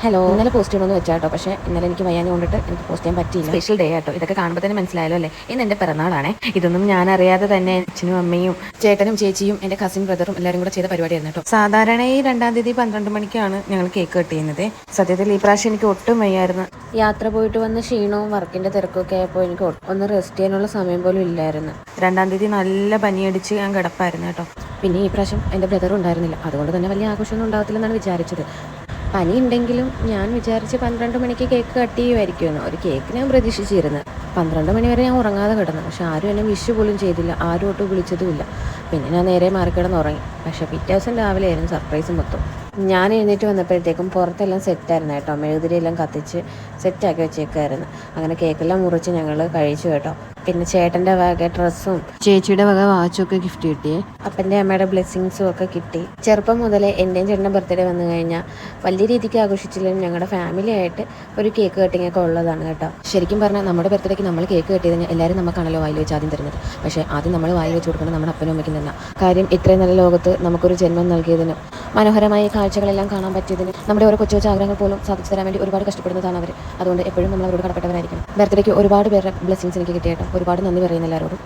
Hello, ഇന്നലെ post ചെയ്യണമെന്ന് വെച്ചാട്ടോ, പക്ഷേ ഇന്നലെ എനിക്ക് വയ്യാഞ്ഞ് കൊണ്ടിട്ട് എനിക്ക് പോസ്റ്റ് ചെയ്യാൻ പറ്റിയില്ല. സ്പെഷ്യൽ ഡേ ആട്ടോ, ഇതൊക്കെ കാണുമ്പോൾ തന്നെ മനസ്സിലായല്ലോ അല്ലേ, ഇന്ന് എൻ്റെ പിറന്നാളാണേ. ഇതൊന്നും ഞാൻ അറിയാതെ തന്നെ അച്ഛനും അമ്മയും ചേട്ടനും ചേച്ചിയും എൻ്റെ കസിൻ ബ്രദറും എല്ലാവരും കൂടെ ചെയ്ത പരിപാടിയായിരുന്നു കേട്ടോ. സാധാരണ ഈ 2-ാം തീയതി 12 മണിക്കാണ് ഞങ്ങൾ കേക്ക് കട്ട് ചെയ്യുന്നത്. സത്യത്തിൽ ഈ പ്രാവശ്യം എനിക്ക് ഒട്ടും വയ്യായിരുന്നു. യാത്ര പോയിട്ട് വന്ന് ക്ഷീണവും വർക്കിൻ്റെ തിരക്കൊക്കെ ആയപ്പോൾ എനിക്ക് ഒന്ന് റെസ്റ്റ് ചെയ്യാനുള്ള സമയം പോലും ഇല്ലായിരുന്നു. 2-ാം തീയതി നല്ല പനിയടിച്ച് ഞാൻ കിടപ്പായിരുന്നു കേട്ടോ. പിന്നെ ഈ പ്രാവശ്യം എൻ്റെ ബ്രദറും ഉണ്ടായിരുന്നില്ല, അതുകൊണ്ട് തന്നെ വലിയ ആഘോഷമൊന്നും ഉണ്ടാകത്തില്ലെന്നാണ് വിചാരിച്ചത്. പനി ഉണ്ടെങ്കിലും ഞാൻ വിചാരിച്ച് 12 മണിക്ക് കേക്ക് കട്ട് ചെയ്യുമായിരിക്കുമെന്ന്. ഒരു കേക്ക് ഞാൻ പ്രതീക്ഷിച്ചിരുന്നത്. 12 മണി വരെ ഞാൻ ഉറങ്ങാതെ കിടന്നു. പക്ഷെ ആരും എന്നെ വിഷ് പോലും ചെയ്തില്ല, ആരും ഒട്ടും വിളിച്ചതുമില്ല. പിന്നെ ഞാൻ നേരെ മാറിക്കിടന്ന് ഉറങ്ങി. പക്ഷേ പിറ്റേ ദിവസം രാവിലെ ആയിരുന്നു സർപ്രൈസ് മൊത്തം. ഞാൻ എഴുന്നേറ്റ് വന്നപ്പോഴത്തേക്കും പുറത്തെല്ലാം സെറ്റായിരുന്നു കേട്ടോ. മെഴുകുതിരിയെല്ലാം കത്തിച്ച് സെറ്റാക്കി വെച്ചേക്കായിരുന്നു. അങ്ങനെ കേക്കെല്ലാം മുറിച്ച് ഞങ്ങൾ കഴിച്ചു കേട്ടോ. പിന്നെ ചേട്ടൻ്റെ വക ഡ്രസ്സും ചേച്ചിയുടെ വക വാച്ചും ഒക്കെ ഗിഫ്റ്റ് കിട്ടിയേ. അപ്പൻ്റെ അമ്മയുടെ ബ്ലെസ്സിങ്സും ഒക്കെ കിട്ടി. ചെറുപ്പം മുതലേ എൻ്റെയും ചേട്ടൻ്റെ ബർത്ത്ഡേ വന്നു കഴിഞ്ഞാൽ വലിയ രീതിക്ക് ആഘോഷിച്ചില്ലെങ്കിലും ഞങ്ങളുടെ ഫാമിലി ആയിട്ട് ഒരു കേക്ക് കട്ടിങ് ഒക്കെ ഉള്ളതാണ് കേട്ടോ. ശരിക്കും പറഞ്ഞാൽ നമ്മുടെ ബർത്ത്ഡേക്ക് നമ്മൾ കേക്ക് കട്ട് ചെയ്ത് എല്ലാവരും നമുക്കാണല്ലോ വായിൽ വെച്ച് ആദ്യം തരുന്നത്. പക്ഷേ ആദ്യം നമ്മൾ വായിൽ വെച്ച് കൊടുക്കുന്നത് നമ്മുടെ അപ്പനും അമ്മയ്ക്കും തന്നെ. കാര്യം ഇത്രയും നല്ല ലോകത്ത് നമുക്കൊരു ജന്മം നൽകിയതിനും മനോഹരമായ കാഴ്ചകളെല്ലാം കാണാൻ പറ്റിയതിന് നമ്മുടെ ഓരോ കൊച്ചു കൊച്ചു ആഗ്രഹങ്ങൾ പോലും സാധിച്ചു തരാൻ വേണ്ടി ഒരുപാട് കഷ്ടപ്പെടുന്നതാണ് അവർ. അതുകൊണ്ട് എപ്പോഴും നമ്മൾ അവരോട് കടപ്പെട്ടവരായിരിക്കും. ബർത്ത്ഡേക്ക് ഒരുപാട് പേരുടെ ബ്ലെസ്സിങ്സ് എനിക്ക് കിട്ടിയേട്ടോ. ഒരുപാട് നന്ദി പറയുന്ന എല്ലാവരോടും.